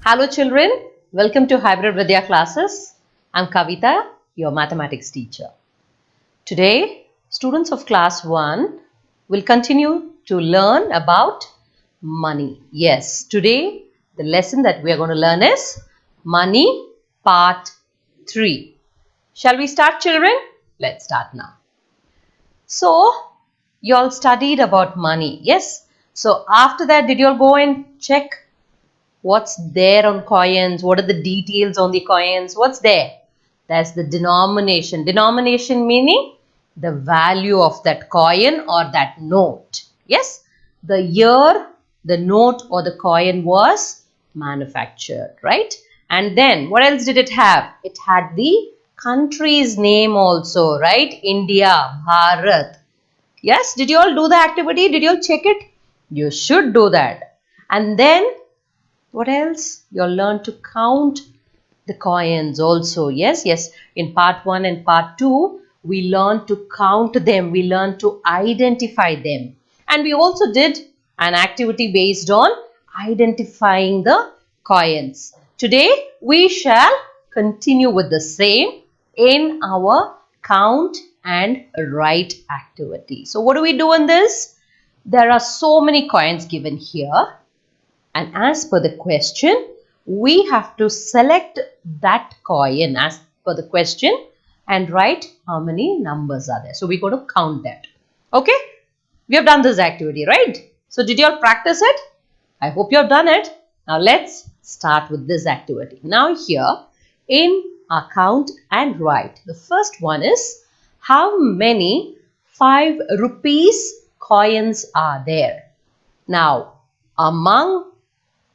Hello children, welcome to Hybrid Vidya classes. I'm Kavita, your mathematics teacher. Today, students of class 1 will continue to learn about money. Yes, today the lesson that we are going to learn is money part 3. Shall we start children? Let's start now. So, you all studied about money. Yes. So, after that, did you all go and check what's there on coins? What are the details on the coins? What's there? That's the denomination. Denomination meaning the value of that coin or that note. Yes, the year the note or the coin was manufactured, right? And then what else did it have? It had the country's name also, right? India, Bharat. Yes, did you all do the activity? Did you all check it? You should do that. And then what else? You'll learn to count the coins also. Yes. In part 1 and part 2, we learned to count them. We learned to identify them. And we also did an activity based on identifying the coins. Today, we shall continue with the same in our count and write activity. So, what do we do in this? There are so many coins given here. And as per the question, we have to select that coin as per the question and write how many numbers are there. So we're going to count that. Okay? We have done this activity, right? So did you all practice it? I hope you have done it. Now let's start with this activity. Now here in our count and write, the first one is how many 5 rupees coins are there? Now among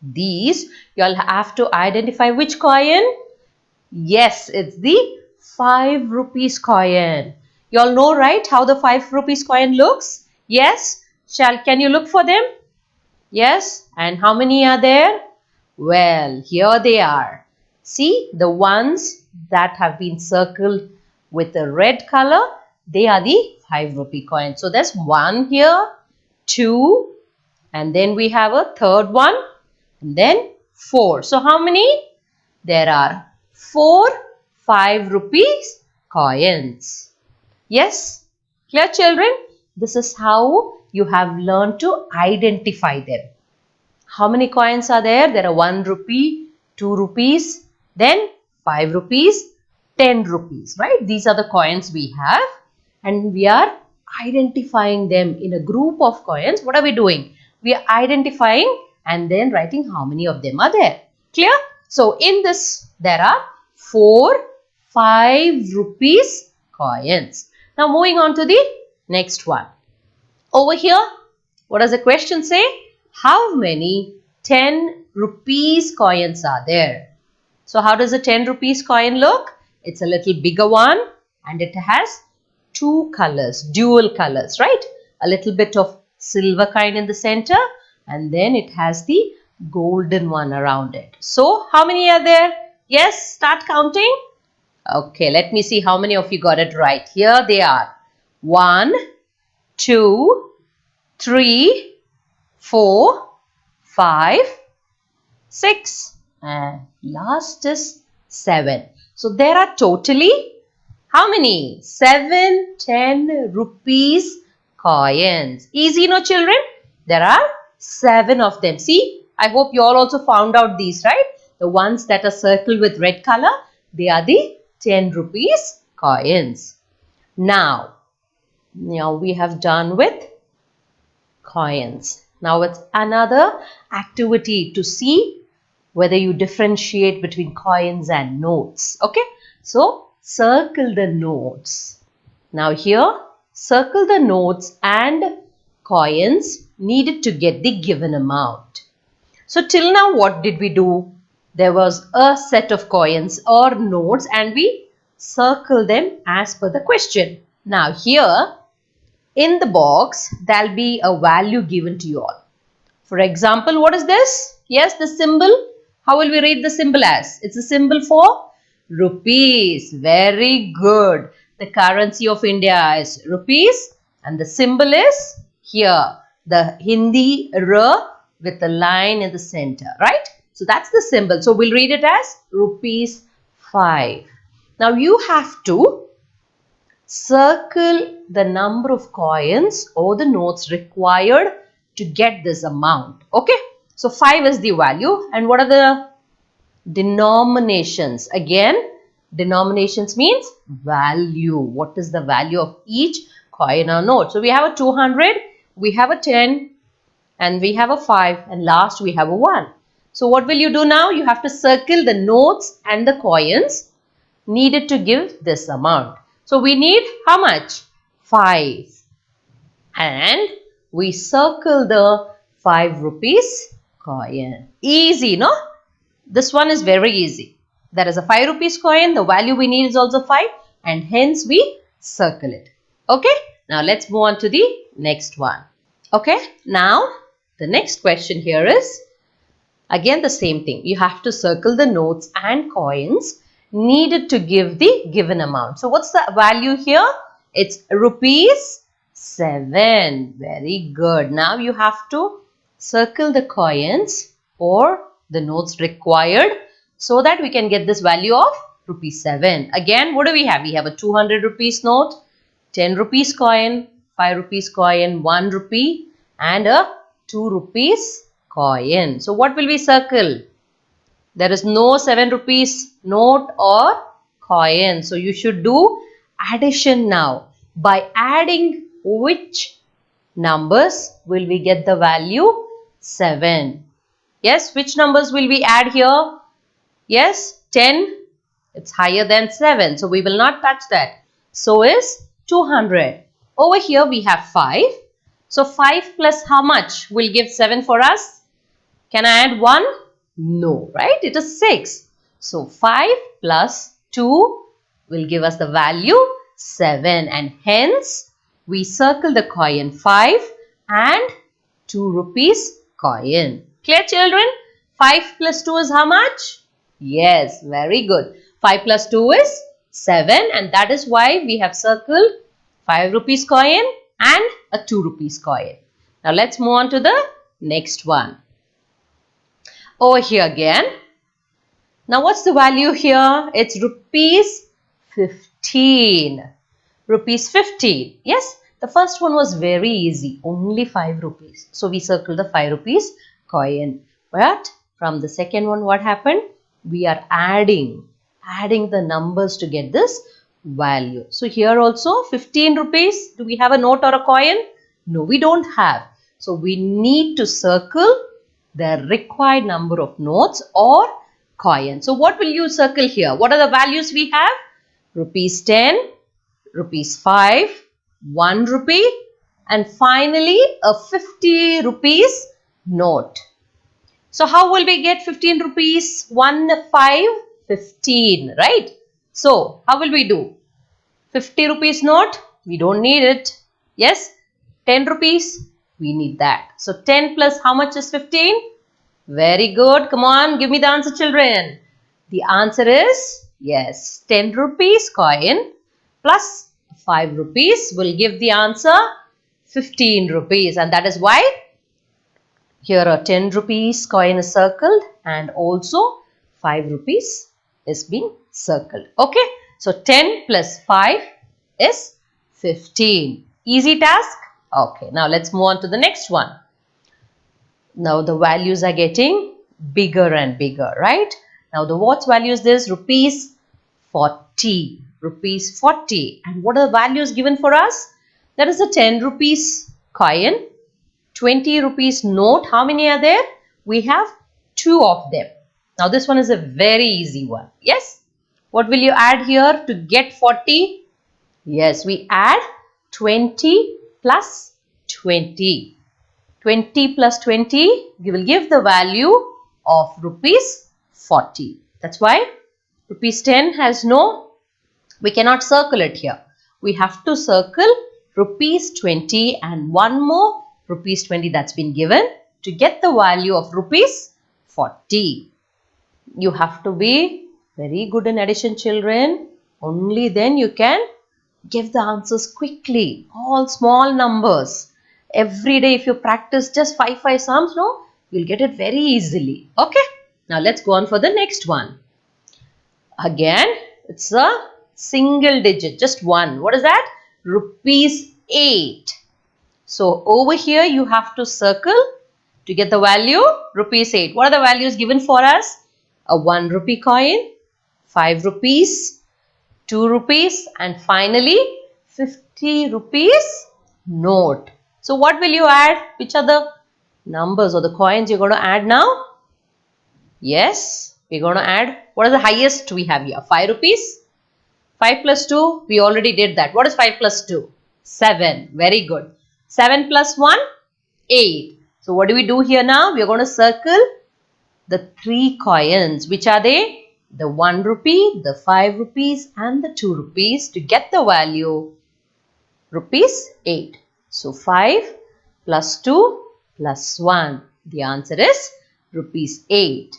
these, you all have to identify which coin? Yes, it's the 5 rupees coin. You all know, right, how the 5 rupees coin looks? Yes? Can you look for them? Yes? And how many are there? Well, here they are. See, the ones that have been circled with a red color, they are the 5 rupee coin. So, there's 1 here, 2, and then we have a third one. And then 4. So how many? There are 4 5 rupees coins. Yes? Clear children? This is how you have learned to identify them. How many coins are there? There are 1 rupee, 2 rupees, then 5 rupees, 10 rupees, right? These are the coins we have and we are identifying them in a group of coins. What are we doing? We are identifying and then writing how many of them are there. Clear? So, in this, there are 4 5 rupees coins. Now, moving on to the next one. Over here, what does the question say? How many 10 rupees coins are there? So, how does a 10 rupees coin look? It's a little bigger one and it has 2 colors, dual colors, right? A little bit of silver kind in the center and then it has the golden one around it. So, how many are there? Yes, start counting. Okay, let me see how many of you got it right. Here they are. 1, 2, 3, 4, 5, 6 and last is 7. So, there are totally how many? 7 10 rupees coins. Easy, no children? There are 7 of them. See, I hope you all also found out these, right? The ones that are circled with red color, they are the 10 rupees coins. Now we have done with coins. Now it's another activity to see whether you differentiate between coins and notes. Okay, so circle the notes. Now here, circle the notes and coins needed to get the given amount. So till now what did we do? There was a set of coins or notes and we circle them as per the question. Now here in the box there will be a value given to you all. For example, what is this? Yes, the symbol. How will we read the symbol as? It's a symbol for rupees. Very good. The currency of India is rupees and the symbol is here, the Hindi R with a line in the center, right? So that's the symbol. So we'll read it as rupees 5. Now you have to circle the number of coins or the notes required to get this amount. Okay. So 5 is the value. And what are the denominations? Again, denominations means value. What is the value of each coin or note? So we have a 200, we have a 10, and we have a 5, and last we have a 1. So what will you do now? You have to circle the notes and the coins needed to give this amount. So we need how much? 5. And we circle the 5 rupees coin. Easy, no? This one is very easy. There is a 5 rupees coin. The value we need is also 5, and hence we circle it. Okay. Now let's move on to the next one. Okay. Now the next question here is again the same thing. You have to circle the notes and coins needed to give the given amount. So what's the value here? It's rupees 7. Very good. Now you have to circle the coins or the notes required so that we can get this value of rupees 7. Again, what do we have? We have a 200 rupees note, 10 rupees coin, 5 rupees coin, 1 rupee, and a 2 rupees coin. So what will we circle? There is no 7 rupees note or coin. So you should do addition now. By adding which numbers will we get the value 7? Yes, which numbers will we add here? Yes, 10. It's higher than 7. So we will not touch that. So is 200. Over here we have 5. So 5 plus how much will give 7 for us? Can I add 1? No, right? It is 6. So 5 plus 2 will give us the value 7, and hence we circle the coin 5 and 2 rupees coin. Clear, children? 5 plus 2 is how much? Yes, very good. 5 plus 2 is 7, and that is why we have circled 5 rupees coin and a 2 rupees coin. Now let's move on to the next one. Over here again. Now what's the value here? It's rupees 15. Rupees 15. Yes, the first one was very easy. Only 5 rupees. So we circled the 5 rupees coin. But from the second one, what happened? We are adding the numbers to get this value. So here also 15 rupees. Do we have a note or a coin? No, we don't have. So we need to circle the required number of notes or coins. So what will you circle here? What are the values we have? Rupees 10, rupees 5, 1 rupee, and finally a 50 rupees note. So how will we get 15 rupees? 1, 5, 15, right? So how will we do? 50 rupees note, we don't need it. Yes, 10 rupees, we need that. So 10 plus how much is 15? Very good. Come on, give me the answer, children. The answer is, yes, 10 rupees coin plus 5 rupees will give the answer 15 rupees. And that is why here a 10 rupees coin is circled and also 5 rupees is being circled. Okay. So 10 plus 5 is 15. Easy task. Okay. Now let's move on to the next one. Now the values are getting bigger and bigger, right? Now the what value is this? Rupees 40. Rupees 40. And what are the values given for us? There is a 10 rupees coin, 20 rupees note. How many are there? We have 2 of them. Now this one is a very easy one. Yes? What will you add here to get 40? Yes, we add 20 plus 20. 20 plus 20 will give the value of rupees 40. That's why rupees 10 has no, we cannot circle it here. We have to circle rupees 20 and one more rupees 20 that's been given to get the value of rupees 40. You have to be very good in addition, children. Only then you can give the answers quickly. All small numbers. Every day if you practice just 5 sums, no, you'll get it very easily. Okay. Now let's go on for the next one. Again, it's a single digit, just one. What is that? Rupees 8. So over here you have to circle to get the value rupees 8. What are the values given for us? A 1 rupee coin, 5 rupees, 2 rupees, and finally 50 rupees note. So what will you add? Which are the numbers or the coins you're going to add now? Yes, we're going to add. What is the highest we have here? 5 rupees. 5 plus 2, we already did that. What is 5 plus 2? 7. Very good. 7 plus 1, 8. So what do we do here now? We are going to circle the 3 coins. Which are they? The 1 rupee, the 5 rupees and the 2 rupees to get the value rupees 8. So 5 plus 2 plus 1. The answer is rupees 8.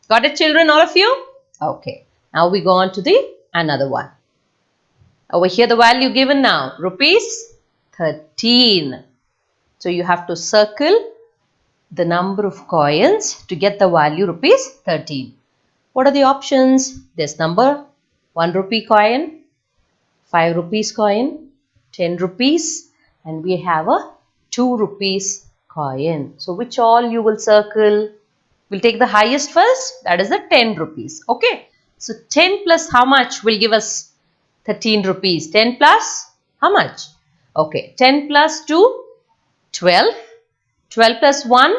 Got it, children, all of you? Okay. Now we go on to the another one. Over here the value given now, rupees 13. So you have to circle the number of coins to get the value rupees 13. What are the options? There's number 1 rupee coin, 5 rupees coin, 10 rupees, and we have a 2 rupees coin. So which all you will circle? We'll take the highest first, that is the 10 rupees. Okay. So 10 plus how much will give us 13 rupees? 10 plus how much? Okay. 10 plus 2, 12. 12 plus 1,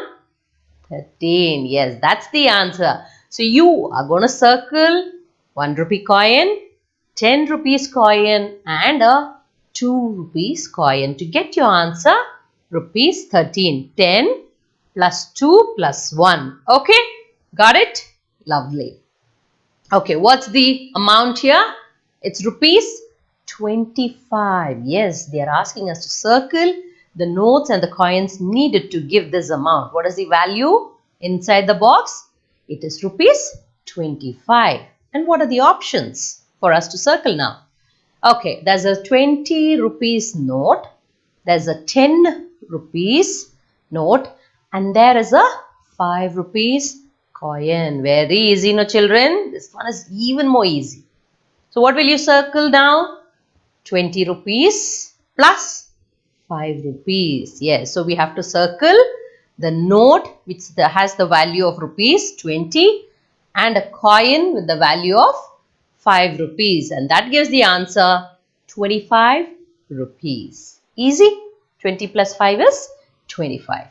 13. Yes, that's the answer. So you are going to circle 1 rupee coin, 10 rupees coin and a 2 rupees coin to get your answer rupees 13. 10 plus 2 plus 1. Okay, got it? Lovely. Okay, what's the amount here? It's rupees 25. Yes, they are asking us to circle the notes and the coins needed to give this amount. What is the value inside the box? It is rupees 25. And what are the options for us to circle now? Okay, there's a 20 rupees note. There's a 10 rupees note. And there is a 5 rupees coin. Very easy, no children? This one is even more easy. So what will you circle now? 20 rupees plus 5 rupees. Yes, so we have to circle the note which has the value of rupees 20 and a coin with the value of 5 rupees. And that gives the answer 25 rupees. Easy. 20 plus 5 is 25.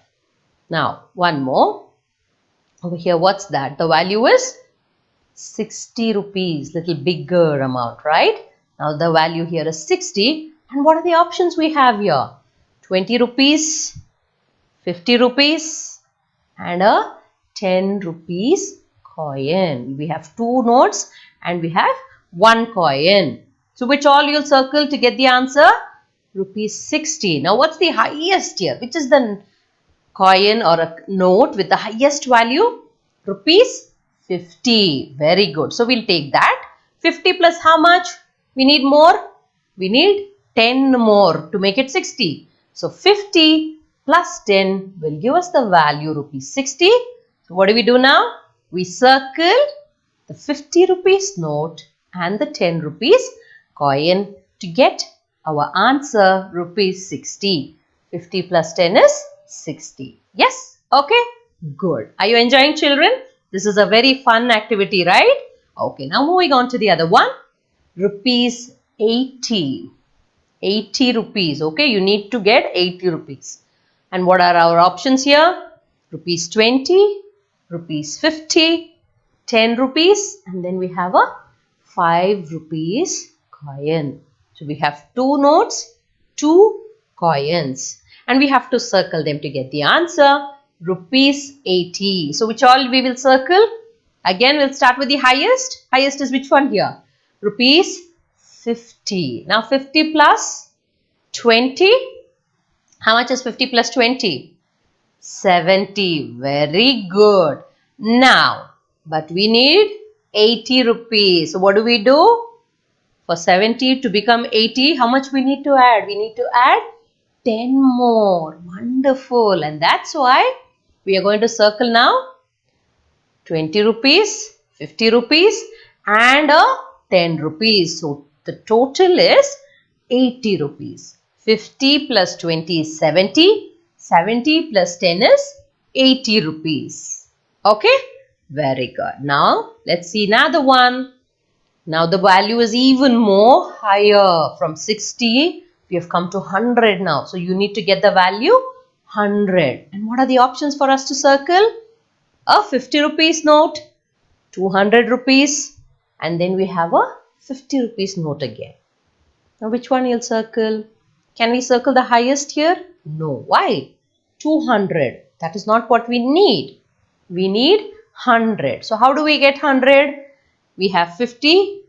Now, one more. Over here, what's that? The value is 60 rupees. Little bigger amount, right? Now, the value here is 60. And what are the options we have here? 20 rupees, 50 rupees and a 10 rupees coin. We have 2 notes and we have 1 coin. So, which all you'll circle to get the answer? Rupees 60. Now, what's the highest here? Which is the coin or a note with the highest value? Rupees 50. Very good. So, we'll take that. 50 plus how much? We need more. We need 10 more to make it 60. So, 50 plus 10 will give us the value rupees 60. So, what do we do now? We circle the 50 rupees note and the 10 rupees coin to get our answer rupees 60. 50 plus 10 is 60. Yes? Okay? Good. Are you enjoying, children? This is a very fun activity, right? Okay, now moving on to the other one. Rupees 80. 80 rupees. Okay, you need to get 80 rupees. And what are our options here? Rupees 20, rupees 50, 10 rupees, and then we have a 5 rupees coin. So we have 2 notes, 2 coins, and we have to circle them to get the answer rupees 80. So which all we will circle? Again, we'll start with the highest. Highest is which one here? Rupees 50. Now 50 plus 20. How much is 50 plus 20? 70. Very good. Now, but we need 80 rupees. So what do we do? For 70 to become 80, how much we need to add? We need to add 10 more. Wonderful. And that's why we are going to circle now 20 rupees, 50 rupees and a 10 rupees. So the total is 80 rupees. 50 plus 20 is 70. 70 plus 10 is 80 rupees. Okay? Very good. Now let's see another one. Now the value is even more higher. From 60 we have come to 100 now. So you need to get the value 100. And what are the options for us to circle? A 50 rupees note, 200 rupees and then we have a 50 rupees note again. Now which one you'll circle? Can we circle the highest here? No. Why? 200. That is not what we need. We need 100. So how do we get 100? We have 50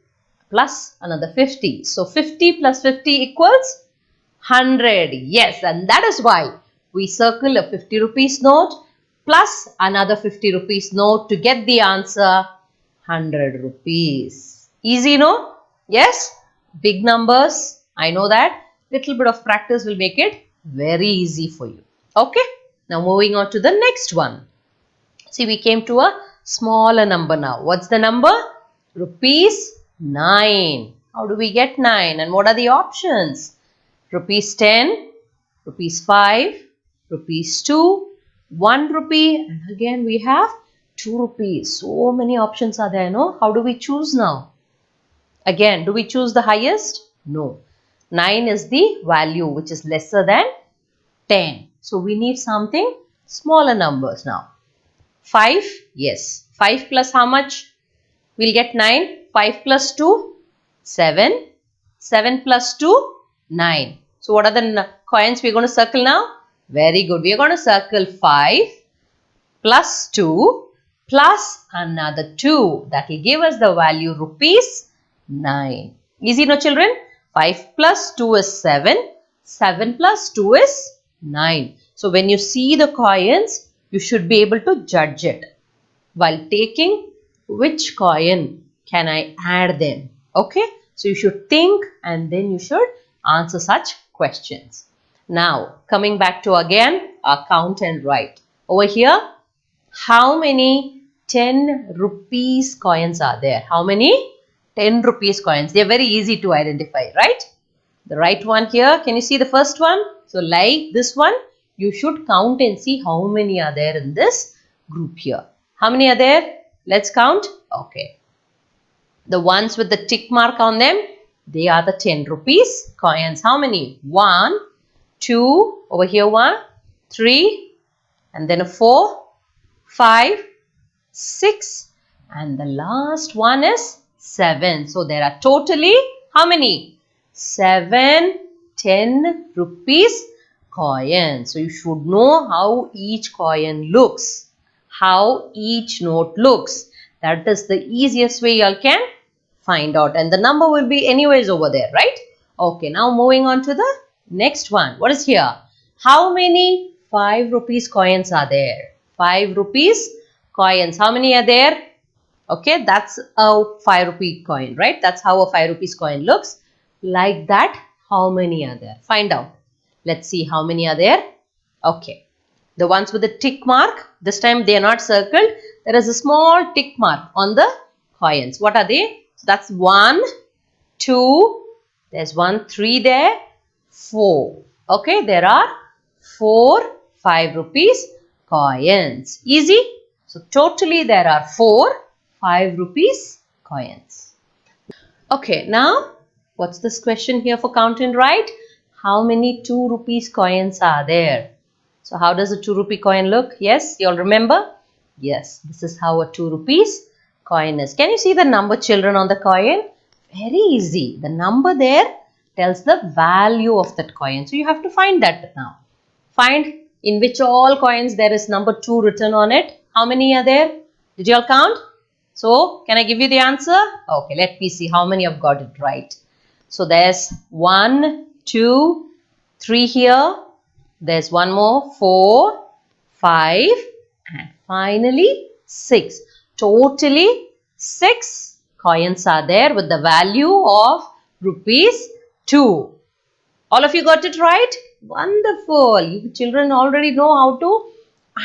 plus another 50. So 50 plus 50 equals 100. Yes, and that is why we circle a 50 rupees note plus another 50 rupees note to get the answer 100 rupees. Easy, no? Yes? Big numbers. I know that. Little bit of practice will make it very easy for you. Okay? Now moving on to the next one. See, we came to a smaller number now. What's the number? Rupees 9. How do we get 9? And what are the options? Rupees 10, rupees 5, rupees 2, 1 rupee, and again we have 2 rupees. So many options are there, no? How do we choose now? Again, do we choose the highest? No. 9 is the value which is lesser than 10. So we need something smaller numbers now. 5, yes. 5 plus how much? We'll get 9. 5 plus 2, 7. 7 plus 2, 9. So what are the coins we're going to circle now? Very good. We are going to circle 5 plus 2 plus another 2. That will give us the value rupees 9. Easy, no children? 5 plus 2 is 7. 7 plus 2 is 9. So when you see the coins, you should be able to judge it. While taking, which coin can I add them? Okay? So you should think and then you should answer such questions. Now, coming back to again our count and write. Over here, how many 10 rupees coins are there? How many 10 rupees coins? They are very easy to identify, right? The right one here, can you see the first one? So like this one, you should count and see how many are there in this group here. How many are there? Let's count. Okay. The ones with the tick mark on them, they are the 10 rupees coins. How many? 1, 2, over here 1, 3, and then a 4, 5, 6, and the last one is 7. So there are totally how many? 7 10 rupees coins. So you should know how each coin looks, how each note looks. That is the easiest way you all can find out, and the number will be anyways over there, right? Okay, now moving on to the next one. What is here? How many 5 rupees coins are there? 5 rupees coins. How many are there? Okay, that's a 5 rupee coin, right? That's how a 5 rupees coin looks. Like that, how many are there? Find out. Let's see how many are there. Okay, the ones with the tick mark, this time they are not circled. There is a small tick mark on the coins. What are they? So that's 1, 2, there's 1, 3 there, 4. Okay, there are 4 5 rupees coins. Easy. So totally there are 4 5 rupees coins. Okay, now what's this question here for count and write? How many 2 rupees coins are there? So how does a 2 rupee coin look? Yes, you all remember? Yes, this is how a 2 rupees coin is. Can you see the number, children, on the coin? Very easy. The number there tells the value of that coin. So you have to find that now. Find in which all coins there is number 2 written on it. How many are there? Did you all count? So can I give you the answer? Okay, let me see how many have got it right. So there's 1, 2, 3 here. There's one more, 4, 5, and finally 6. Totally 6 coins are there with the value of rupees 2. All of you got it right? Wonderful. You children already know how to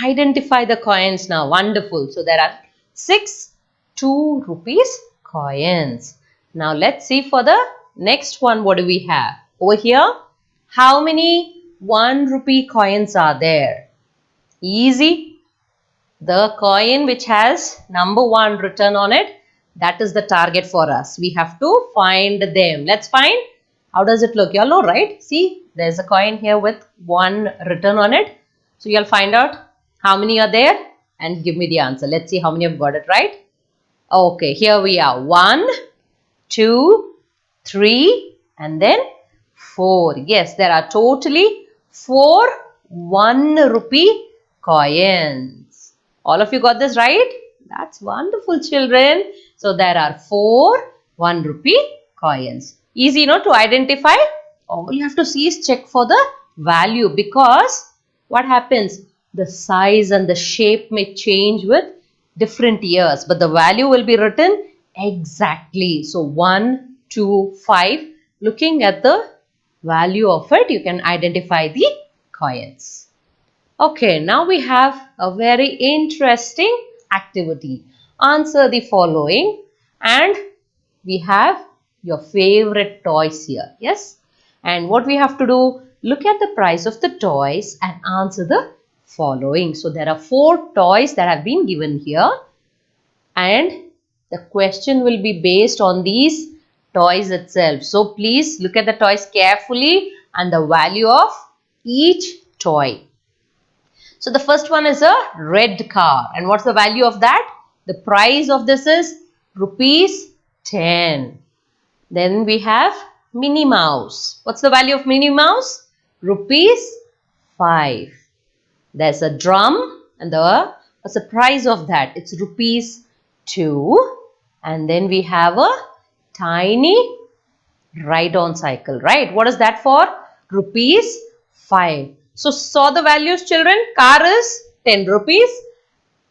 identify the coins now. Wonderful. So there are 6 2 rupees coins. Now let's see for the next one. What do we have over here? How many 1 rupee coins are there? Easy. The coin which has number 1 written on it, that is the target for us. We have to find them. Let's find. How does it look? You all know, right? See, there's a coin here with 1 written on it. So you'll find out how many are there and give me the answer. Let's see how many have got it right. Okay, here we are. 1, 2, 3 and then 4. Yes, there are totally 4 1 rupee coins. All of you got this right? That's wonderful, children. So there are 4 1 rupee coins. Easy, no, to identify. All you have to see is check for the value, because what happens? The size and the shape may change with different years, but the value will be written exactly. So 1, 2, 5. Looking at the value of it, you can identify the coins. Okay, now we have a very interesting activity. Answer the following, and we have your favorite toys here. Yes? And what we have to do, look at the price of the toys and answer the following. So there are 4 toys that have been given here, and the question will be based on these toys itself. So please look at the toys carefully and the value of each toy. So the first one is a red car. And what's the value of that? The price of this is rupees 10. Then we have Minnie Mouse. What's the value of Minnie Mouse? Rupees 5. There's a drum, and what's the price of that? It's rupees 2. And then we have a tiny ride-on cycle, right? What is that for? Rupees 5. So saw the values, children. Car is 10 rupees.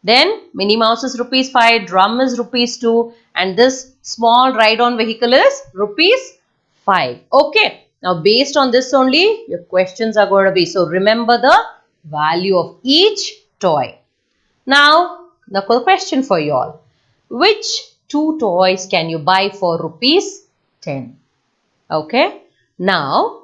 Then Minnie Mouse is rupees 5, drum is rupees 2, and this small ride-on vehicle is rupees 5. Okay. Now based on this only, your questions are going to be. So remember the value of each toy. Now the question for you all. Which 2 toys can you buy for rupees 10? Okay. Now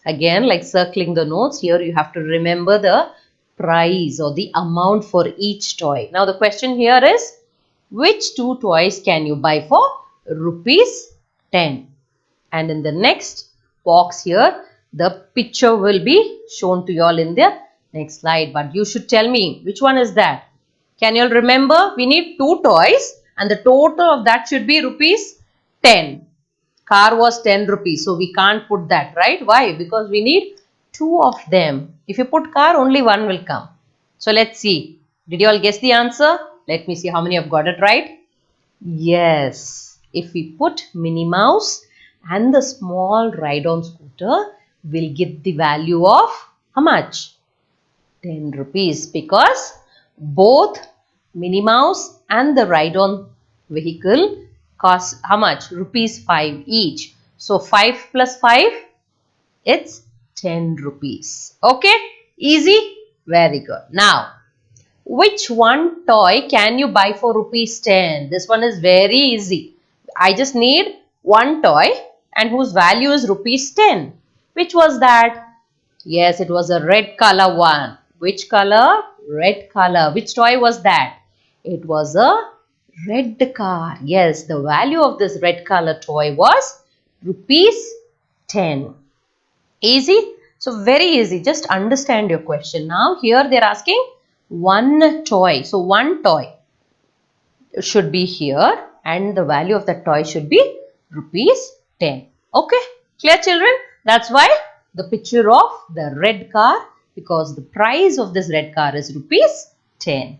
again, like circling the notes, here you have to remember the price or the amount for each toy. Now the question here is, which 2 toys can you buy for rupees 10? And in the next box here, the picture will be shown to you all in the next slide. But you should tell me which one is that. Can you all remember? We need 2 toys and the total of that should be rupees 10. Car was 10 rupees. So we can't put that, right? Why? Because we need 2 of them. If you put car, only 1 will come. So let's see. Did you all guess the answer? Let me see how many have got it right. Yes. If we put Minnie Mouse and the small ride-on scooter, we'll get the value of how much? 10 rupees, because both Minnie Mouse and the ride-on vehicle cost how much? Rupees 5 each. So 5 plus 5, it's 10 rupees. Okay, easy? Very good. Now, which one toy can you buy for rupees 10? This one is very easy. I just need one toy and whose value is rupees 10. Which was that? Yes, it was a red color one. Which color? Red color. Which toy was that? It was a red car. Yes, the value of this red color toy was rupees 10. Easy? So very easy. Just understand your question. Now here they are asking one toy. So one toy should be here and the value of that toy should be rupees 10. Okay? Clear, children? That's why the picture of the red car, because the price of this red car is rupees 10.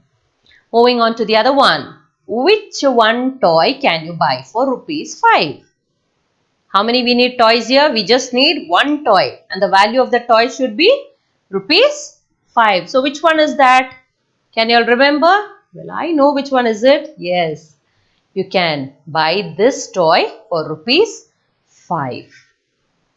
Moving on to the other one. Which one toy can you buy for rupees 5? How many we need toys here? We just need one toy and the value of the toy should be rupees 5. So which one is that? Can you all remember? Well, I know which one is it. Yes, you can buy this toy for rupees 5.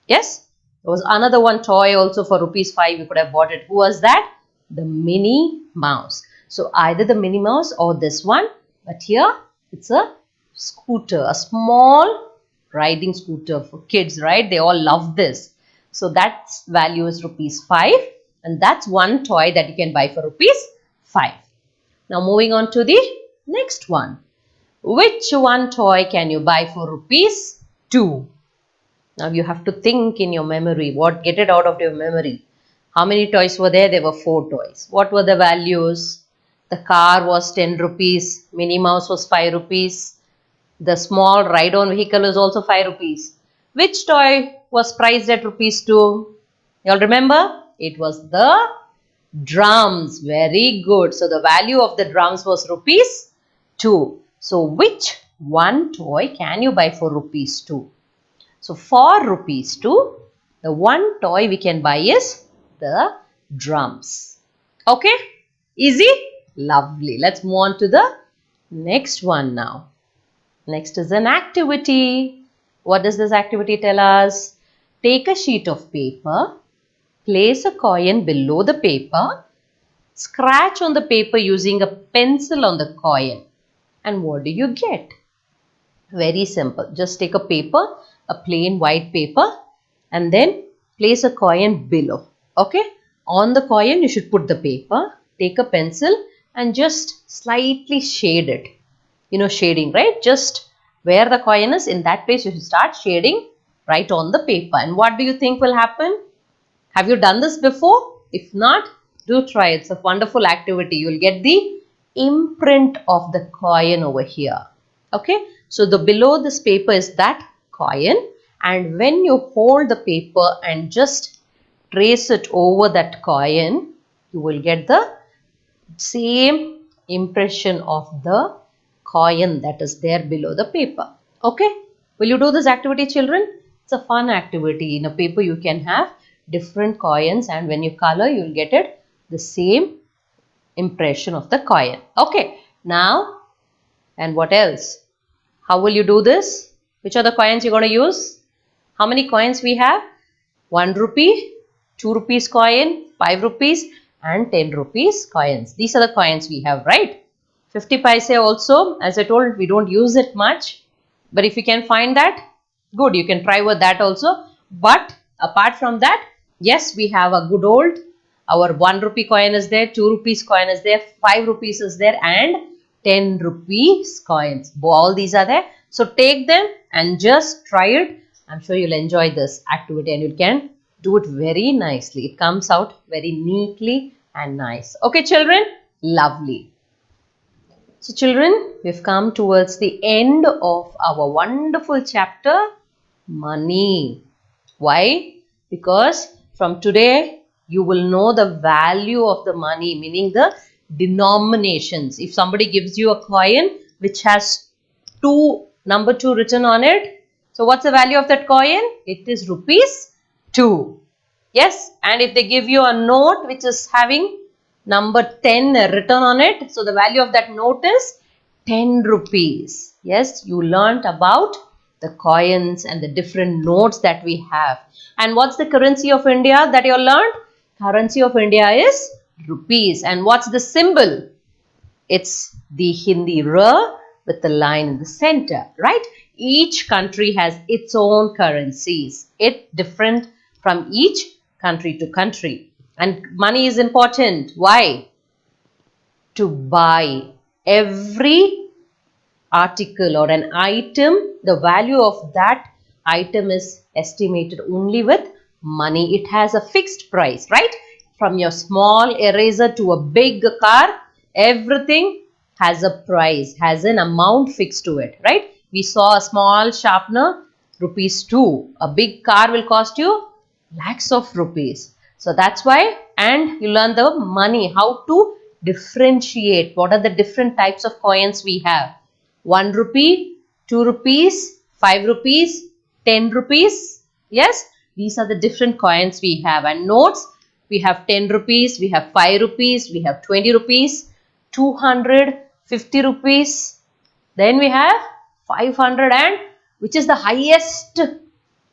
Yes, there was another one toy also for rupees 5. You could have bought it. Who was that? The Minnie Mouse. So either the Minnie Mouse or this one, But here it's a scooter, a small riding scooter for kids, right? They all love this. So that value is rupees 5, and that's one toy that you can buy for rupees 5. Now moving on to the next one. Which one toy can you buy for rupees 2? Now you have to think in your memory. Get it out of your memory. How many toys were there? There were 4 toys. What were the values? The car was 10 rupees. Minnie Mouse was 5 rupees. The small ride-on vehicle is also 5 rupees. Which toy was priced at rupees 2? You all remember? It was the drums. Very good. So the value of the drums was rupees 2. So which one toy can you buy for rupees 2? So for rupees 2, the one toy we can buy is the drums. Okay? Easy? Lovely. Let's move on to the next one now. Next is an activity. What does this activity tell us? Take a sheet of paper, place a coin below the paper, scratch on the paper using a pencil on the coin. And what do you get? Very simple. Just take a paper, a plain white paper, and then place a coin below. Okay? On the coin, you should put the paper, take a pencil, and just slightly shade it. You know, shading, right? Just where the coin is, in that place, you should start shading right on the paper. And what do you think will happen? Have you done this before? If not, do try. It's a wonderful activity. You will get the imprint of the coin over here. Okay? So the below this paper is that coin, and when you hold the paper and just trace it over that coin, you will get the same impression of the coin that is there below the paper. Okay? Will you do this activity, children? It's a fun activity. In a paper you can have different coins, and when you color you will get it the same impression of the coin. Okay? Now, and what else? How will you do this? Which are the coins you're going to use? How many coins we have? 1 rupee, 2 rupees coin, 5 rupees and 10 rupees coins. These are the coins we have, right? 50 paise also, as I told, we don't use it much. But if you can find that, good, you can try with that also. But apart from that, yes, we have a good old, our 1 rupee coin is there, 2 rupees coin is there, 5 rupees is there, and 10 rupees coins. All these are there. So take them and just try it. I'm sure you'll enjoy this activity and you can do it very nicely. It comes out very neatly and nice. Okay, children? Lovely. So children, we've come towards the end of our wonderful chapter, money. Why? Because from today, you will know the value of the money, meaning the denominations. If somebody gives you a coin which has number 2 written on it, so what's the value of that coin? It is rupees 2. Yes, and if they give you a note which is having number 10 written on it, so the value of that note is 10 rupees. Yes, you learnt about the coins and the different notes that we have. And what's the currency of India that you learned? Currency of India is rupees. And what's the symbol? It's the Hindi R with the line in the center, right? Each country has its own currencies. It's different from each country to country. And money is important. Why? To buy every article or an item, the value of that item is estimated only with money. It has a fixed price, right? From your small eraser to a big car, everything has a price, has an amount fixed to it, right? We saw a small sharpener, rupees 2. A big car will cost you lakhs of rupees. So that's why, and you learn the money, how to differentiate. What are the different types of coins we have? 1 rupee, 2 rupees, 5 rupees, 10 rupees. Yes, these are the different coins we have. And notes, we have 10 rupees, we have 5 rupees, we have 20 rupees, 250 rupees. Then we have 500, and which is the highest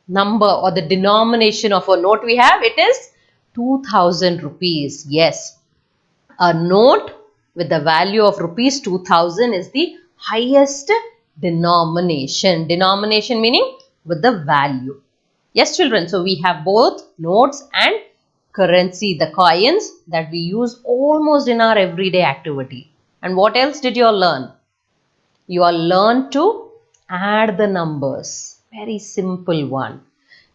number or the denomination of a note we have? It is 2000 rupees. Yes, a note with the value of rupees 2000 is the highest denomination. Denomination meaning with the value. Yes, children. So we have both notes and currency, the coins that we use almost in our everyday activity. And what else did you all learn? You all learn to add the numbers. Very simple one.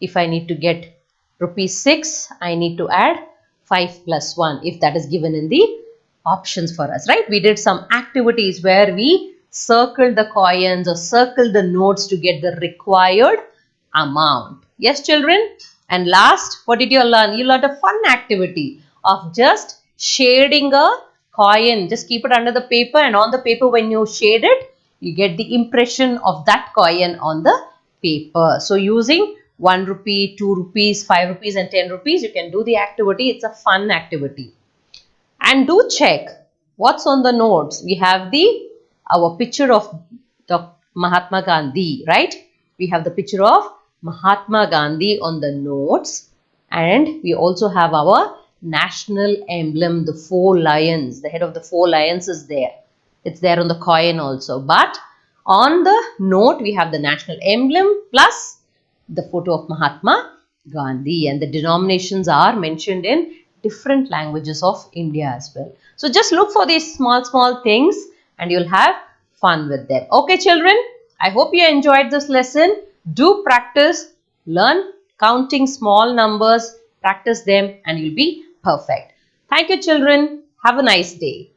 If I need to get rupees 6, I need to add 5 plus 1 if that is given in the options for us, right? We did some activities where we circled the coins or circled the notes to get the required amount. Yes, children? And last, what did you learn? You learned a fun activity of just shading a coin. Just keep it under the paper, and on the paper when you shade it, you get the impression of that coin on the paper. So using 1 rupee, 2 rupees, 5 rupees and 10 rupees, you can do the activity. It's a fun activity. And do check what's on the notes. We have our picture of Dr. Mahatma Gandhi, right? We have the picture of Mahatma Gandhi on the notes, and we also have our national emblem, the 4 lions. The head of the 4 lions is there. It's there on the coin also. But on the note, we have the national emblem plus the photo of Mahatma Gandhi, and the denominations are mentioned in different languages of India as well. So just look for these small things and you'll have fun with them. Okay, children, I hope you enjoyed this lesson. Do practice, learn counting small numbers, practice them and you'll be perfect. Thank you, children. Have a nice day.